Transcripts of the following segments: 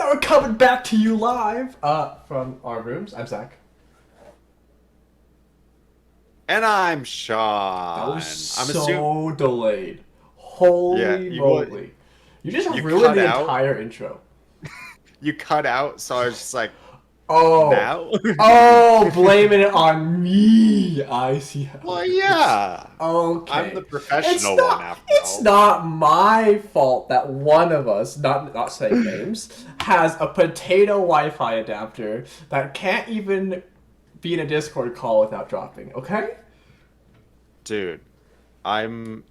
We're coming back to you live from our rooms. I'm Zach. And I'm That Sean. was I'm assuming, so delayed. yeah, Holy moly. You just you ruined cut the out, entire intro. you cut out, so I was just like, Oh. now? Oh, blaming it on me. I see how Well, it is. yeah, I'm the Okay. It's professional one not after it's all. not my fault that one of us, not saying names, has a potato Wi-Fi adapter that can't even be in a Discord call without dropping, okay? Dude, I'm,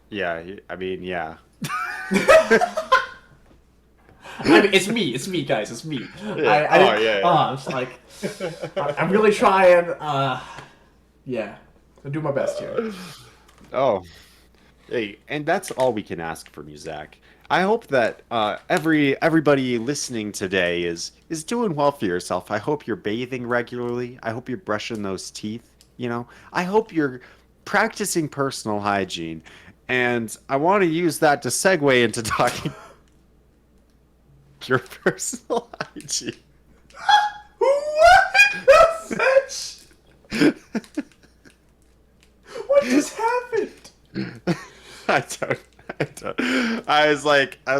yeah, I mean, yeah. I mean, it's me, guys, it's me. Yeah, I oh, didn't. yeah, It's like I'm yeah. really trying. Yeah, I'll do my best here. Oh, hey, and that's all we can ask from you, Zach. I hope that everybody listening today is doing well for yourself. I hope you're bathing regularly. I hope you're brushing those teeth. I hope you're practicing personal hygiene, and I want to use that to segue into talking your personal hygiene. What the fetch? What just happened? I don't. I don't. I was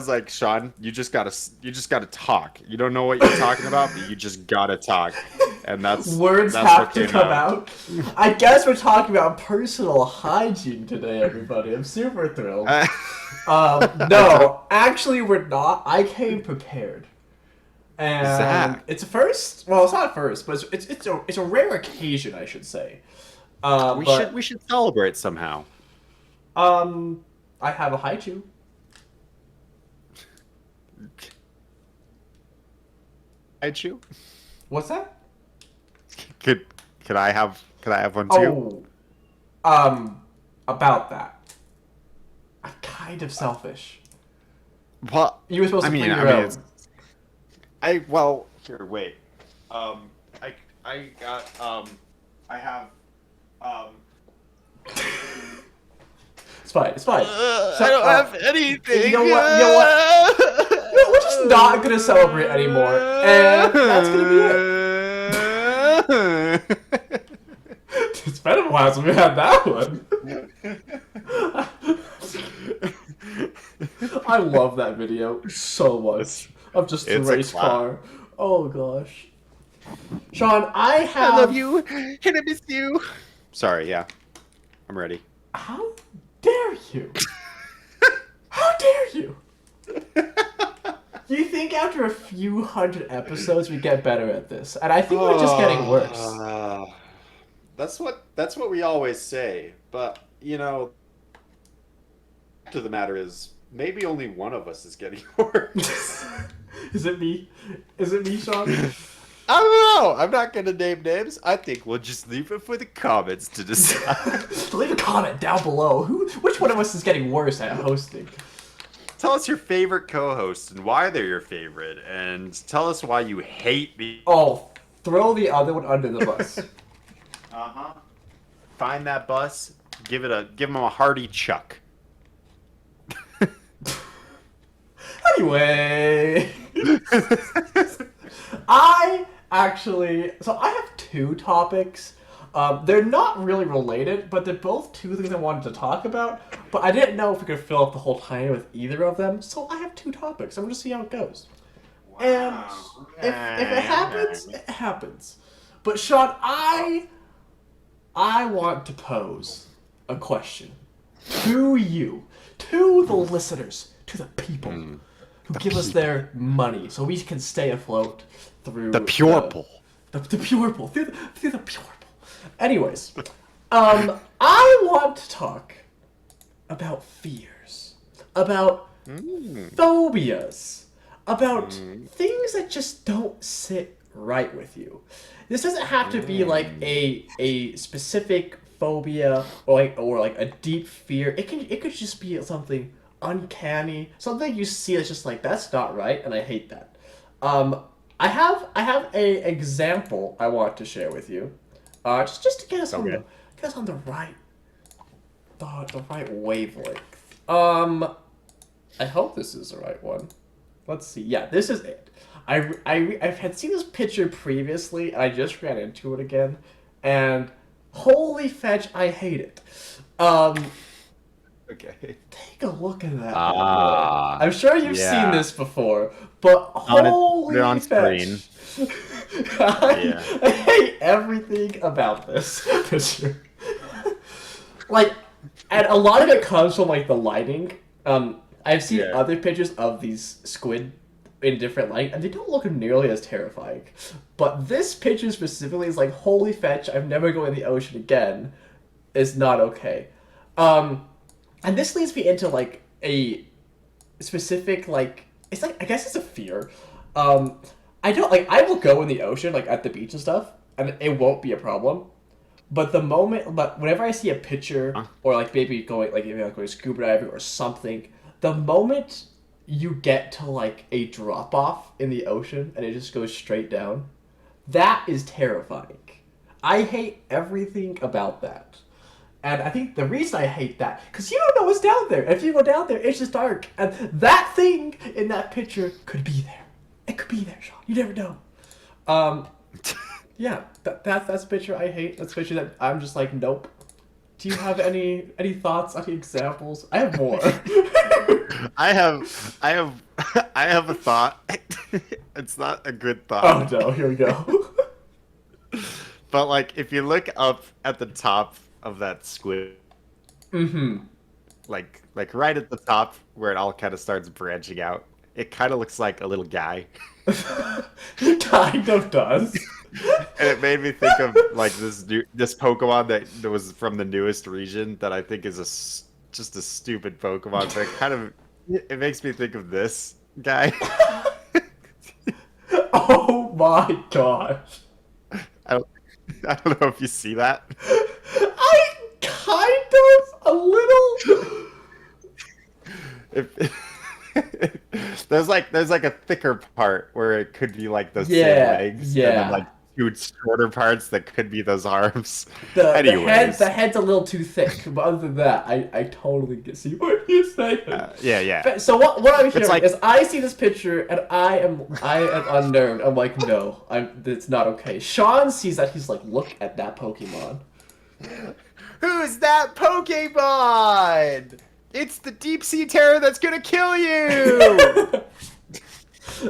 like, Sean, you just gotta talk. You don't know what you're talking about, but you just gotta talk, and Words that's what have to came come out. out. I guess we're talking about personal hygiene today, everybody. I'm super thrilled. I don't. No, actually, we're not. I came prepared. And Zach, it's a first. Well, it's not a first, but it's a rare occasion, I should say. we should But we should celebrate somehow. um, I have a haiku. I'd you? What's that? Could could I have one too? Oh, um, about that. I'm kind of selfish. Well, You were supposed I to mean, bring I your mean, it's own. well here. Wait, um, I got I have um. It's fine. It's fine. So, I don't have you know anything. what? You know what? You know, we're just not gonna celebrate anymore, and that's gonna be it. It's been a while since we had that one. I love that video so it's much of just the it's a race clap. car. Oh gosh, Sean, I I love have. you and I miss you. Sorry, yeah, I'm ready. How dare you? How dare you? You think after a few hundred episodes we get better at this, and I think we're just getting worse. Oh, that's what we always say. But to the matter is maybe only one of us is getting worse. Is it me? Is it me, Sean? I don't know. I'm not gonna name names. I think we'll just leave it for the comments to decide. Leave a comment down below. Which one of us is getting worse at hosting? Tell us your favorite co-hosts and why they're your favorite, and tell us why you hate the. Oh, throw the other one under the bus. Uh-huh. Find that bus. Give him a hearty chuck. Anyway, I I have two topics. They're not really related, but they're both two things I wanted to talk about. But I didn't know if we could fill up the whole time with either of them, so I have two topics. I'm gonna see how it goes. And Wow. if it happens, it happens. But Sean, I want to pose a question to you, to the listeners, to the people who The give us people. their money so we can stay afloat through The purple. the pure pool, through the pure pool. Anyways, I want to talk about fears, about Mm. phobias, about Mm. things that just don't sit right with you. This doesn't have to be like Mm. a specific phobia or like a deep fear. It could just be something uncanny, something you see that's just like that's not right, and I hate that. Um, I have a example I want to share with you, just to Okay. get us on the right wavelength. I hope this is the right one. let's see. Yeah, this is it. I had seen this picture previously, and I just ran into it again, and holy fetch, I hate it. Um, Okay. Take a look at that bad boy. Ah, I'm sure you've seen yeah. this before, but On it, put it holy on screen. fetch. I, Yeah. I hate everything about this picture. Like, and a lot of it comes from like the lighting. I've seen Yeah. other pictures of these squid in different light, and they don't look nearly as terrifying. But this picture specifically is like, holy fetch! I'm never going in the ocean again. Is not okay. Um, and this leads me into like a specific like it's like I guess it's a fear. Um, I don't like I will go in the ocean like at the beach and stuff, and it won't be a problem. But whenever I see a picture Huh? or like maybe going like maybe like going scuba diving or something, the moment you get to like a drop off in the ocean and it just goes straight down, that is terrifying. I hate everything about that. And I think the reason I hate that, because you don't know what's down there. If you go down there, it's just dark. And that thing in that picture could be there. It could be there, Sean. You never know. Um, yeah, that's a picture I hate. That's a picture that I'm just like, nope. Do you have any thoughts, any examples? I have more. I have, I have a thought. It's not a good Oh thought. no, here we go. But like, if you look up at the top of that squid, Mm-hmm. like right at the top where it all kind of starts branching out, it kind of looks like a little guy, It kind of does. and it made me think of like this Pokemon that was from the newest region that I think is just a stupid Pokemon, but it makes me think of this guy. Oh my gosh. I don't, I don't know if you see that. I kind of a little. If there's like a thicker part where it could be like those same Yeah, legs, and then like yeah. two shorter parts that could be those arms. The Anyways, head's a little too thick, but other than that, I totally get see what you're saying. yeah, yeah. But, so what I'm It's hearing like is I see this picture and I am unnerved. I'm like, no, it's not okay. Sean sees that, he's like, look at that Pokemon. who's that Pokemon? It's the deep sea terror that's gonna kill you.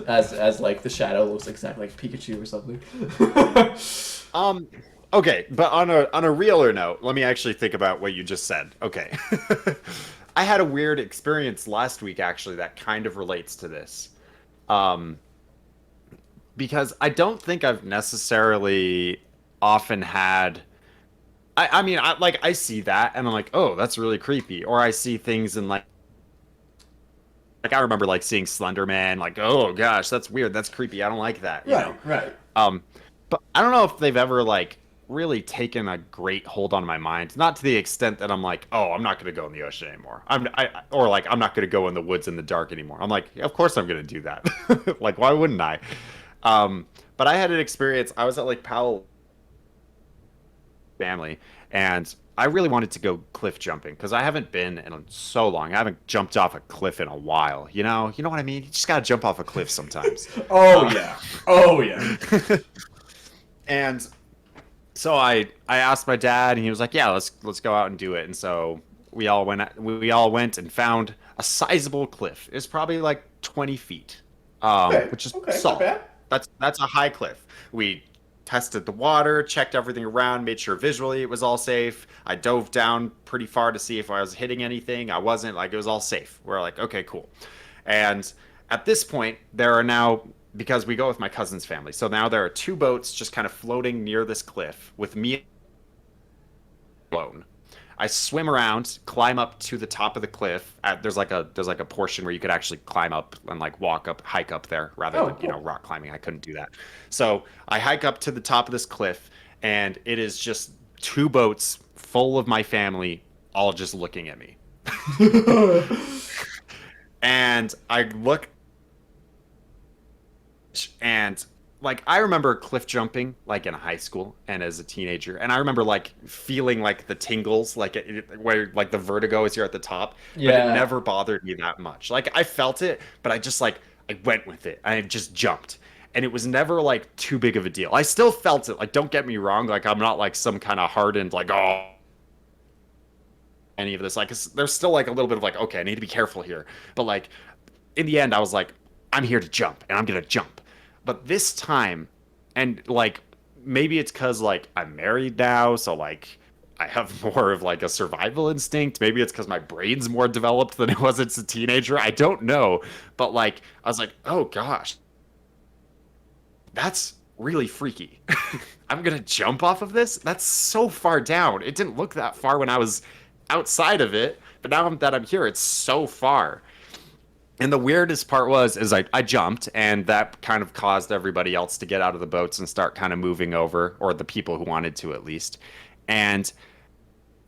As like the shadow looks exactly like Pikachu or something. Um, okay, but on a realer note, let me actually think about what you just said. Okay. I had a weird experience last week actually that kind of relates to this. Um, because I don't think I've necessarily often had I mean I see that and I'm like, "Oh, that's really creepy." Or I see things in like I remember like seeing Slender Man like, "Oh gosh, that's weird. That's creepy. I don't like that," you know. Right, right. Um, but I don't know if they've ever like really taken a great hold on my mind. Not to the extent that I'm like, oh, I'm not going to go in the ocean anymore. Or like I'm not going to go in the woods in the dark anymore. I'm like, yeah, of course I'm going to do that. Like, why wouldn't I? But I had an experience. I was at like Powell family, and I really wanted to go cliff jumping because I haven't been in so long. I haven't jumped off a cliff in a while. You know what I mean? You just gotta jump off a cliff sometimes. Oh Uh, yeah. Oh yeah. and so I asked my dad, and he was like, "Yeah, let's go out and do it." And so we all went and found a sizable cliff. It was probably like 20 feet, Okay. which is Okay. Not solid. bad. That's a high cliff. We tested the water, checked everything around, made sure visually it was all safe. I dove down pretty far to see if I was hitting anything. I wasn't. Like it was all safe. We're like, okay, cool. And at this point, there are now because we go with my cousin's family. So now there are two boats just kind of floating near this cliff with me alone. I swim around, climb up to the top of the cliff. There's like a portion where you could actually climb up and like walk up, hike up there rather Oh than cool. rock climbing. I couldn't do that. So I hike up to the top of this cliff, and it is just two boats full of my family, all just looking at me. And I look and like I remember cliff jumping like in high school and as a teenager, and I remember like feeling like the tingles like where like the vertigo as you're at the top, but it Yeah. never bothered me that much. Like I felt it, but I just like I went with it. I just jumped. And it was never like too big of a deal. I still felt it. Like, don't get me wrong. Like, I'm not like some kind of hardened, like, oh, any of this. Like, there's still like a little bit of like, okay, I need to be careful here. But like, in the end, I was like, I'm here to jump and I'm going to jump. But this time, and like, maybe it's because like I'm married now. So like, I have more of like a survival instinct. Maybe it's because my brain's more developed than it was as a teenager. I don't know. But like, I was like, oh gosh, that's really freaky. I'm gonna jump off of this? That's so far down. It didn't look that far when I was outside of it, but now that I'm here, it's so far. And the weirdest part was is I jumped and that kind of caused everybody else to get out of the boats and start kind of moving over, or the people who wanted to at least. And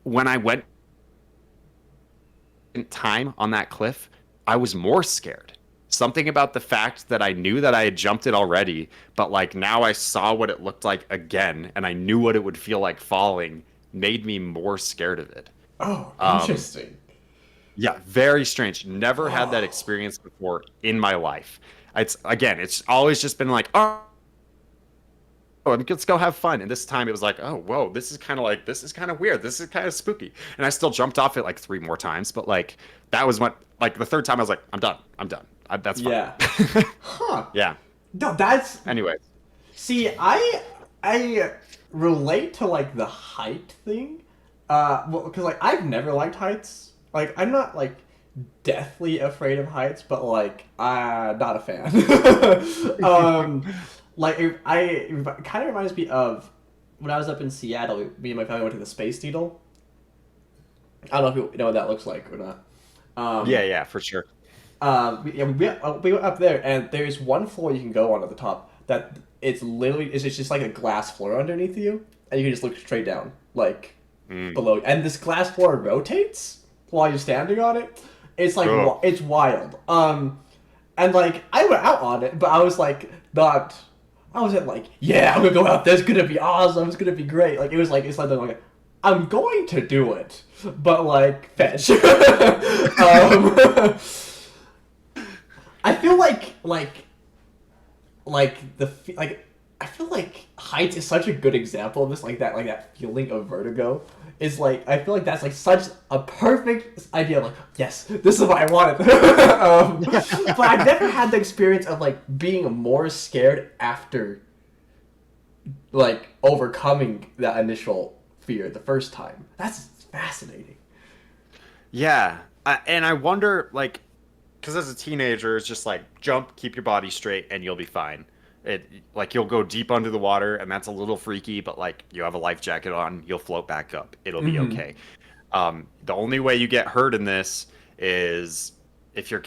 when I went in time on that cliff, I was more scared. Something about the fact that I knew that I had jumped it already, but like now I saw what it looked like again and I knew what it would feel like falling made me more scared of it. Oh, Um, interesting. yeah, very strange. Never had that Oh, experience before in my life. It's again, it's always just been like, oh, let's go have fun. And this time it was like, oh, whoa, this is kind of weird. This is kind of spooky. And I still jumped off it like three more times, but like that was what like the third time I was like, I'm done. I'm done. That's fine. yeah. Huh. Yeah. No, that's Anyway, see, I relate to like the height thing. Well, because like I've never liked heights. Like I'm not like deathly afraid of heights, but like not a fan. Like it kind of reminds me of when I was up in Seattle. Me and my family went to the Space Needle. I don't know if you know what that looks like or not. yeah, Um, yeah, for sure. yeah, we went up there, and there's one floor you can go on at the top that it's just like a glass floor underneath you, and you can just look straight down, like Mm. below. And this glass floor rotates while you're standing on it. It's like Oh, it's wild. And like I went out on it, but I was like not. I wasn't like, yeah, I'm gonna go out there. It's gonna be awesome. It's gonna be great. Like it was like it's like I'm going to do it, but like fetch. I feel like like I feel like heights is such a good example of this, like that feeling of vertigo is like I feel like that's like such a perfect idea. Like yes, this is what I wanted. But I've never had the experience of like being more scared after like overcoming that initial fear the first time. That's fascinating. yeah. And I wonder, like, because as a teenager, it's just like jump, keep your body straight, and you'll be fine. It like you'll go deep under the water, and that's a little freaky, but like you have a life jacket on, you'll float back up. It'll be Hmm. okay. The only way you get hurt in this is if your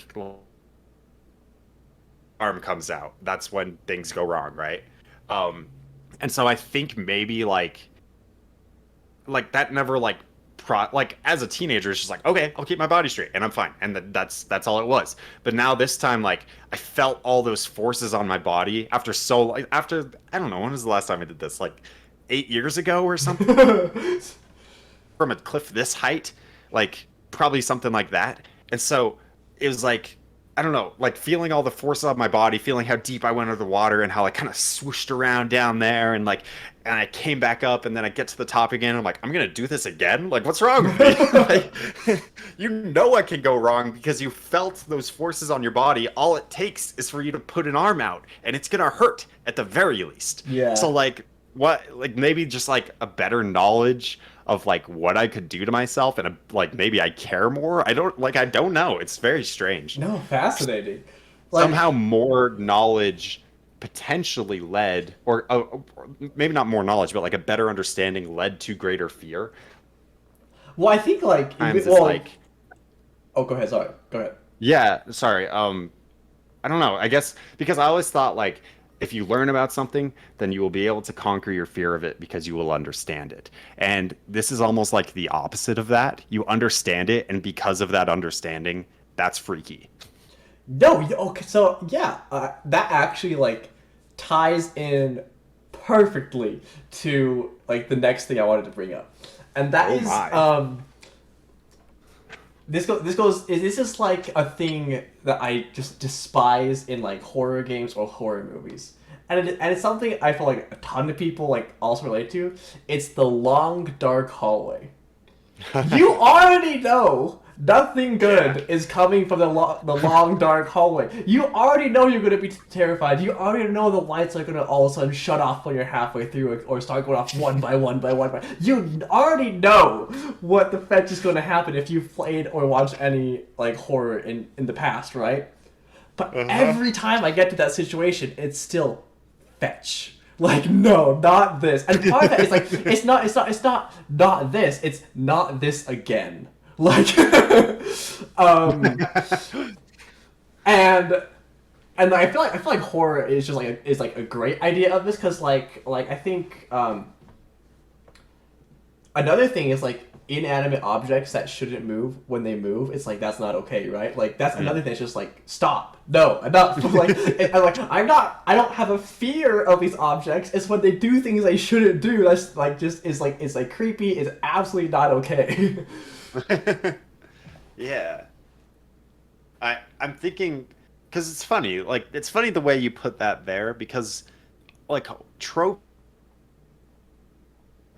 arm comes out. That's when things go wrong, right? Um, and so I think maybe like that never like like as a teenager it's just like okay, I'll keep my body straight and I'm fine, and that's all it was. But now this time like I felt all those forces on my body after so like after I don't know when was the last time I did this, like 8 years ago or something, from a cliff this height, like probably something like that. And so it was like I don't know, like feeling all the force of my body, feeling how deep I went under the water and how I kind of swooshed around down there, and like, and I came back up, and then I get to the top again. And I'm like, I'm gonna do this again. Like, what's wrong with me? Like, you know, I can go wrong because you felt those forces on your body. All it takes is for you to put an arm out, and it's gonna hurt at the very least. So Yeah. like, what? Like maybe just like a better knowledge of like what I could do to myself, and like maybe I care more. I don't know. It's very strange. No, fascinating. Like Somehow more knowledge potentially led, or maybe not more knowledge, but like a better understanding led to greater fear. well, I think like Times it's well. like, Oh, go ahead. Sorry. Go ahead. yeah, sorry. I don't know. I guess because I always thought like if you learn about something, then you will be able to conquer your fear of it because you will understand it. And this is almost like the opposite of that. You understand it, and because of that understanding, that's freaky. No, okay, so yeah, that actually like ties in perfectly to like the next thing I wanted to bring up, and that Oh is my. This is like a thing that I just despise in like horror games or horror movies. And it's something I feel like a ton of people like also relate to. It's the long dark hallway. You already know nothing Yeah. good is coming from the long dark hallway. You already know you're gonna be terrified. You already know the lights are gonna all of a sudden shut off when you're halfway through it, or start going off one by one by one by. You already know what the fetch is gonna happen if you've played or watched any like horror in the past, right? But Uh-huh. every time I get to that situation, it's still fetch. Like, no, not this. And part of that is like not this. It's not this again. Like, um, and I feel like horror is just like is like a great idea of this because like I think another thing is like inanimate objects that shouldn't move when they move. It's like that's not okay, right? Like that's Mm. another thing. It's just like stop, no, enough. I don't have a fear of these objects. It's when they do things they shouldn't do. That's like just is like it's like creepy. It's absolutely not okay. Yeah. I'm thinking because it's funny. Like it's funny the way you put that there because like trope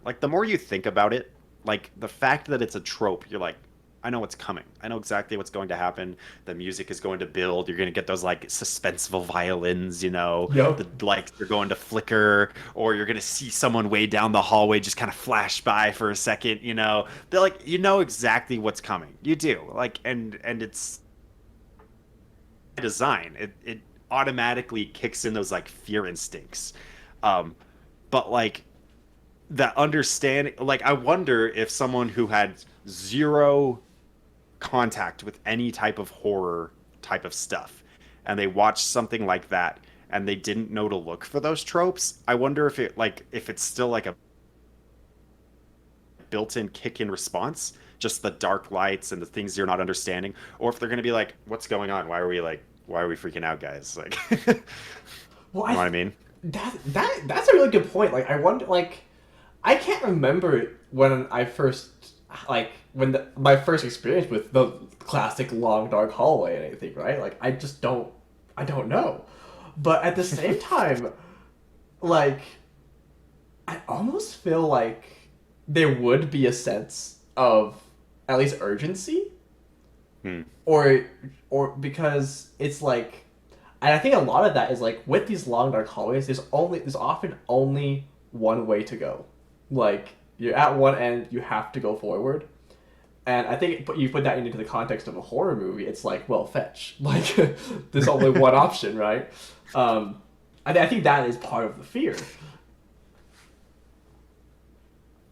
like the more you think about it, like the fact that it's a trope, you're like, I know what's coming. I know exactly what's going to happen. The music is going to build. You're going to get those like suspenseful violins, Yep. the lights are going to flicker, or you're going to see someone way down the hallway just kind of flash by for a second. They're like, you know exactly what's coming. You do. Like, and it's design. It automatically kicks in those like fear instincts. Um, but like that understanding like I wonder if someone who had zero contact with any type of horror type of stuff and they watched something like that and they didn't know to look for those tropes, I wonder if it's still like a built-in kick-in response, just the dark lights and the things you're not understanding, or if they're going to be like, what's going on, why are we freaking out, guys, like you Well, know what I mean? that's a really good point. Like I wonder like I can't remember when I first like when my first experience with the classic long dark hallway and anything, right? Like I don't know. But at the same time, like I almost feel like there would be a sense of at least urgency Hmm. or because it's like and I think a lot of that is like with these long dark hallways there's often only one way to go. Like you're at one end, you have to go forward. And I think you put that into the context of a horror movie, it's like, well, fetch. Like there's only one option, right? I think that is part of the fear.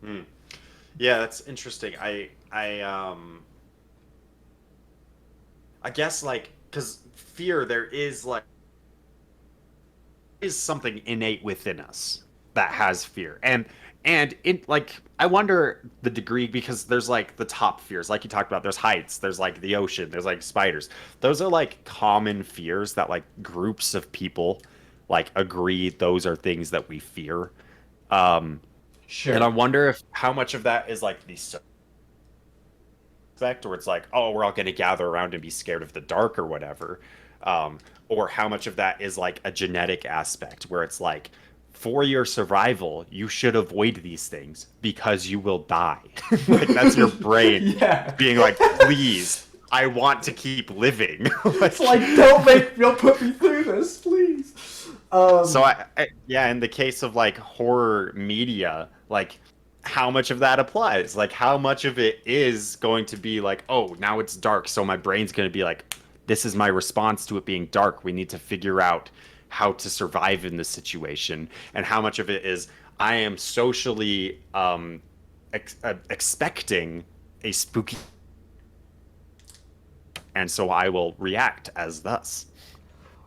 Hmm. Yeah, that's interesting. I guess like because fear there is something innate within us that has fear. And in like I wonder the degree because there's like the top fears like you talked about, there's heights, there's like the ocean, there's like spiders. Those are like common fears that like groups of people like agree those are things that we fear. Um and I Sure. wonder if how much of that is like the aspect, or it's like, oh, we're all going to gather around and be scared of the dark or whatever. Um, or how much of that is like a genetic aspect where it's like, for your survival, you should avoid these things because you will die. Like that's your brain Yeah. being like, please, I want to keep living. It's Like, like don't put me through this, please. so Um yeah, in the case of like horror media, like how much of that applies? Like how much of it is going to be like, oh, now it's dark, so my brain's going to be like, this is my response to it being dark. We need to figure out how to survive in this situation. And how much of it is I am socially expecting a spooky, and so I will react as thus.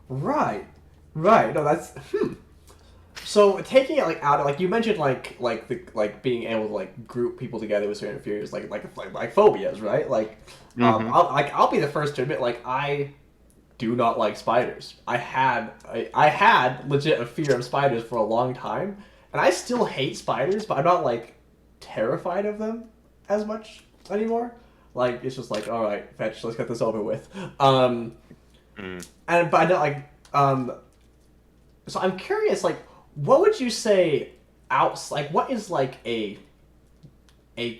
right. Right. No, that's so taking it like out of like you mentioned like the like being able to like group people together with certain fears like phobias, right? Like Hmm. I'll be the first to admit like I do not like spiders. I had legit a fear of spiders for a long time, and I still hate spiders, but I'm not like terrified of them as much anymore. Like it's just like, all right, fetch, let's get this over with. Um, Mm. and but I know like so I'm curious, like, what would you say outs like what is like a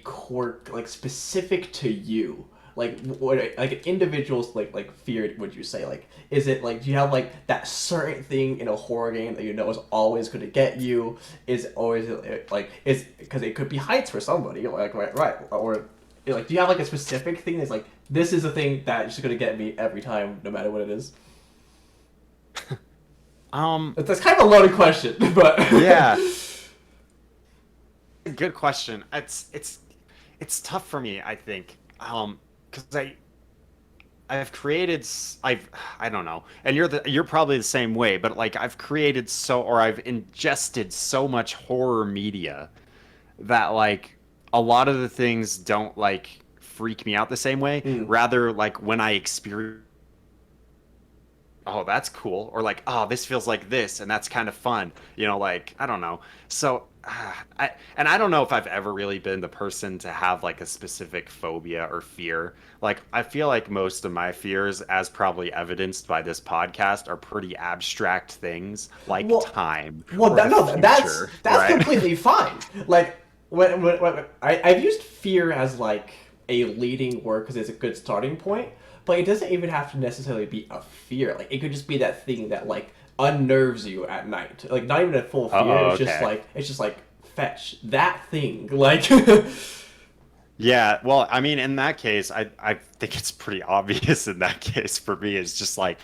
quirk like specific to you? Like what like an individual's like fear would you say? Like is it like do you have like that certain thing in a horror game that you know is always going to get you? Is or is it like is because it could be heights for somebody like right or like do you have like a specific thing that's like this is a thing that's just going to get me every time no matter what it is? Um, That's kind of a loaded question, but yeah, good question. It's tough for me, I think. Because I've created I don't know. And you're probably the same way, but like I've created or I've ingested so much horror media that like a lot of the things don't like freak me out the same way. Mm. Rather like when I experience, oh, that's cool, or like, oh, this feels like this and that's kind of fun. Like I don't know. So I don't know if I've ever really been the person to have like a specific phobia or fear. Like I feel like most of my fears, as probably evidenced by this podcast, are pretty abstract things like Well, time well, or the that's future, that's right? completely fine. Like when I've used fear as like a leading word because it's a good starting point, but it doesn't even have to necessarily be a fear. Like it could just be that thing that like unnerves you at night. Like not even a full fear. Oh, okay. It's just like fetch that thing. Like Yeah, well, I mean, in that case, I think it's pretty obvious in that case for me. It's just like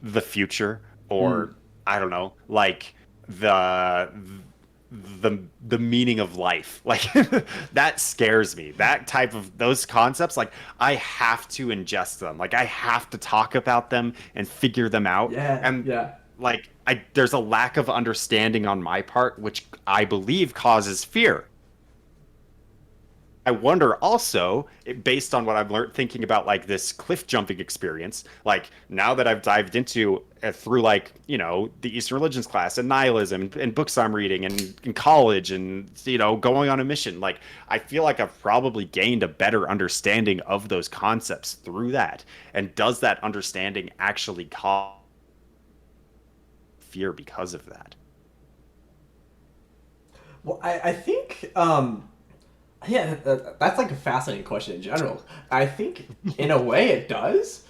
the future, mm, or I don't know, like the the meaning of life. Like that scares me. That type of those concepts, like I have to ingest them. Like I have to talk about them and figure them out. yeah, And yeah. like I there's a lack of understanding on my part, which I believe causes fear. I wonder also, based on what I've learned thinking about like this cliff jumping experience, like now that I've dived into through like, the Eastern religions class and nihilism and books I'm reading and in college and, going on a mission, like I feel like I've probably gained a better understanding of those concepts through that. And does that understanding actually cause fear because of that? Well, I think yeah, that's like a fascinating question in general. I think in a way it does,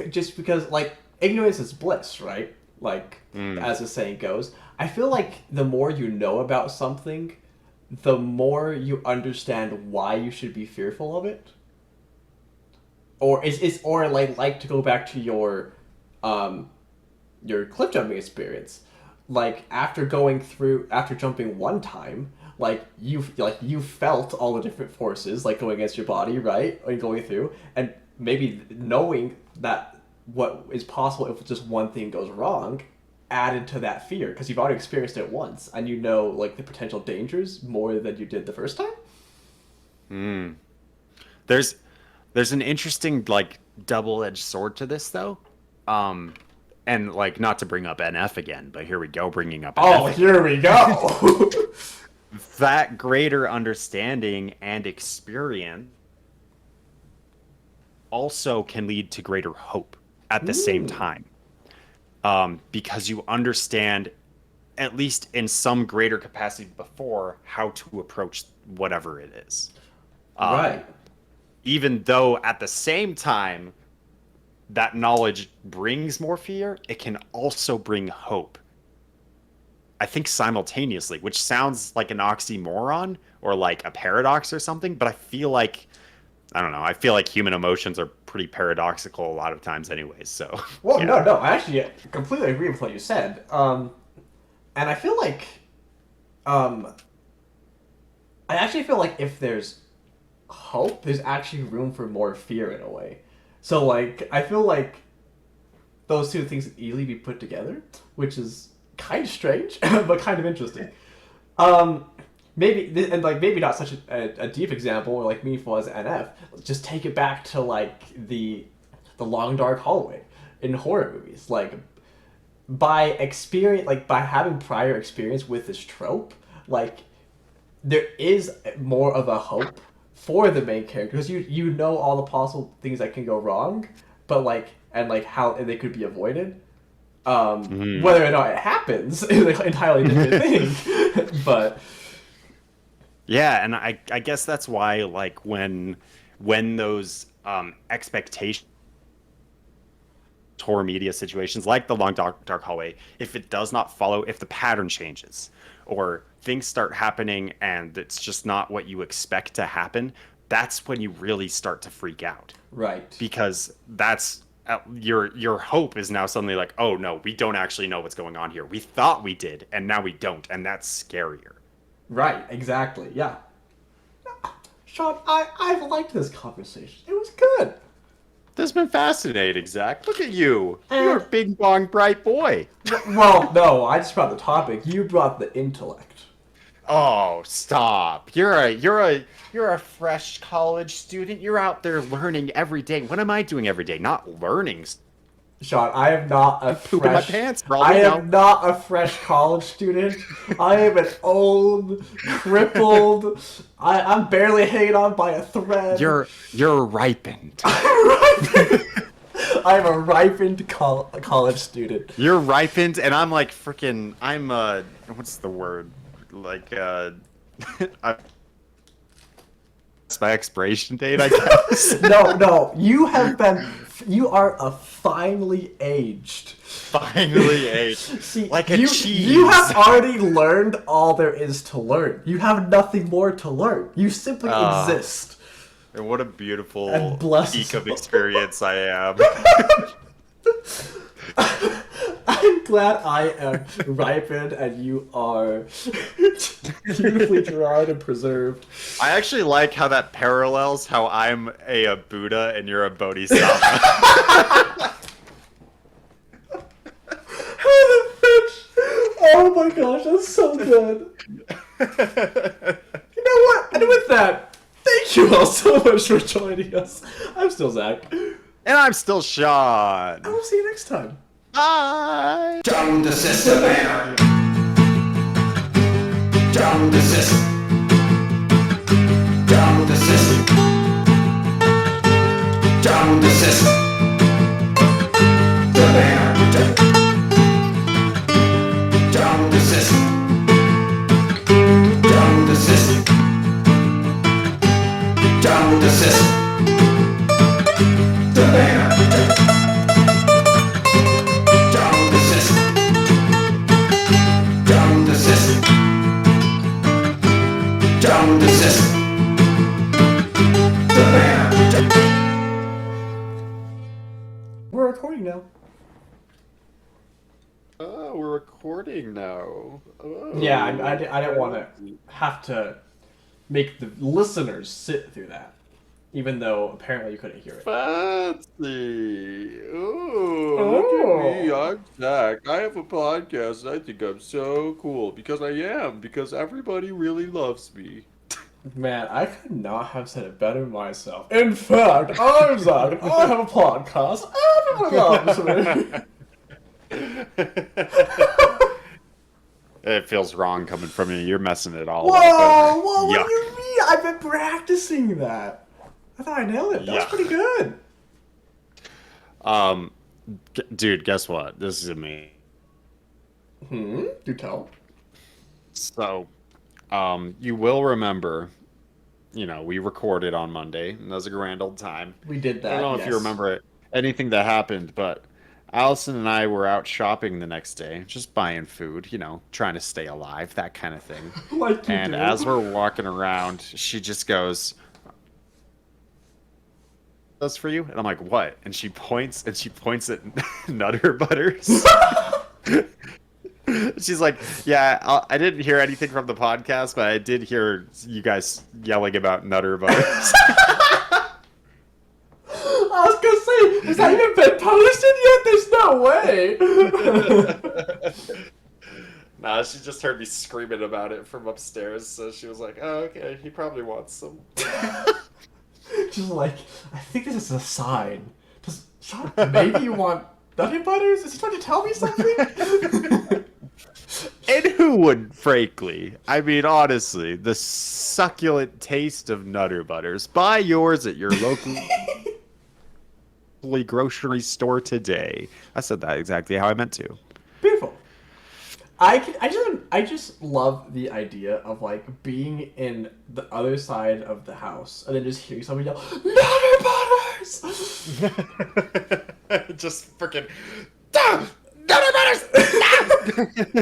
just because like ignorance is bliss, right? Like Mm. as the saying goes. I feel like the more you know about something, the more you understand why you should be fearful of it. Or is or like to go back to um your cliff jumping experience, like after jumping one time, like you felt all the different forces like going against your body, right, and going through, and maybe knowing that what is possible if just one thing goes wrong added to that fear because you've already experienced it once and you know like the potential dangers more than you did the first time. Mm. There's there's an interesting like double-edged sword to this though. Um and like not to bring up NF again, but here we go bringing up Oh, NF here again. we go. That greater understanding and experience also can lead to greater hope at the same Hmm. time. Because you understand at least in some greater capacity before how to approach whatever it is. Um, Right. Even though at the same time that knowledge brings more fear, it can also bring hope. I think simultaneously, which sounds like an oxymoron or like a paradox or something, but I feel like I don't know. I feel like human emotions are pretty paradoxical a lot of times anyways. So, Well, yeah. no, I actually completely agree with what you said. And I feel like, um, I actually feel like if there's hope, there's actually room for more fear in a way. So, like, I feel like those two things can easily be put together, which is kind of strange, but kind of interesting. Um, and like maybe not such a deep example or like meaningful as NF. Just take it back to like the long dark hallway in horror movies. Like by having prior experience with this trope, like there is more of a hope for the main character because you know all the possible things that can go wrong, but like how they could be avoided. Whether or not it happens is an entirely different thing. But Yeah, and I guess that's why like when those expectations horror media situations like the long dark hallway, if it does not follow, if the pattern changes or things start happening and it's just not what you expect to happen, that's when you really start to freak out. right, Because that's your hope is now suddenly like, oh no, we don't actually know what's going on here. We thought we did, and now we don't, and that's scarier. right, exactly, yeah. Sean, I've liked this conversation. It was good. This has been fascinating, Zach. Look at you. And- You're a big, bong, bright boy. Well, no, I just brought the topic. You brought the intellect. Oh, stop. You're a fresh college student. You're out there learning every day. What am I doing every day? Not learning. Sean, I am not a Pooping my fresh. pants, bro. I am not a fresh college student. I am an old, crippled. I'm barely hanging on by a thread. You're ripened. I'm a ripened college student. You're ripened, and I'm like freaking. I'm what's the word? Like it's my expiration date, I guess. No, you are a finely aged. Finally aged. See, like a cheese. You have already learned all there is to learn. You have nothing more to learn. You simply exist. And what a beautiful And bless peak of experience I am. I'm glad I am ripened and you are beautifully dried and preserved. I actually like how that parallels how I'm a Buddha and you're a Bodhisattva. Oh my gosh, that's so good. You know what? And with that, thank you all so much for joining us. I'm still Zach. And I'm still Sean. I will see you next time. Bye. Down the system, man. Down the system. Down the system. Down the system. The man. Down the system. Down the system. Down the system. The man. Down the system. Down the system. Down the system. The man. We're recording now. Oh, we're recording now. Oh. Yeah, I didn't want to have to make the listeners sit through that, even though apparently you couldn't hear it. Fancy. Ooh, look at me. I'm Zach. I have a podcast and I think I'm so cool because I am, because everybody really loves me. Man, I could not have said it better myself. In fact, I'm Zach, and I have a podcast. Everyone loves me. It feels wrong coming from you. You're messing it all Whoa, up. whoa, what Yuck. do you mean? I've been practicing that. I thought I nailed it. That was Yuck. pretty good. Dude, guess what? This is me. Do tell. So, you will remember, we recorded on Monday, and that was a grand old time. We did that. I don't know if you yes. remember anything that happened, but Allison and I were out shopping the next day, just buying food, trying to stay alive, that kind of thing. Like you And do. as we're walking around, she just goes, "That's for you?" And I'm like, "What?" And she points at Nutter Butters. She's like, "Yeah, I didn't hear anything from the podcast, but I did hear you guys yelling about Nutter Butters." I was gonna say, has that even been posted yet? There's no way. Nah, she just heard me screaming about it from upstairs, so she was like, "Oh, okay, he probably wants some." Just like, I think this is a sign. Just, Sean, maybe you want Nutty Butters? Is he trying to tell me something? And who would, frankly. I mean, honestly, the succulent taste of Nutter Butters. Buy yours at your local grocery store today. I said that exactly how I meant to. Beautiful. I just love the idea of like being in the other side of the house and then just hearing somebody yell, "Nutter Butters!" Just freaking. Nutter Butters!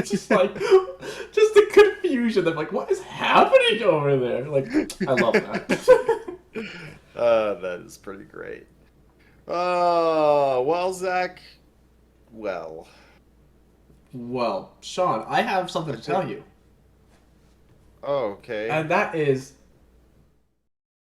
Just like, just the confusion of like, what is happening over there? Like, I love that. That is pretty great. Oh, well, Zach. Well. Well, Sean, I have something to tell you. Oh, okay. And that is,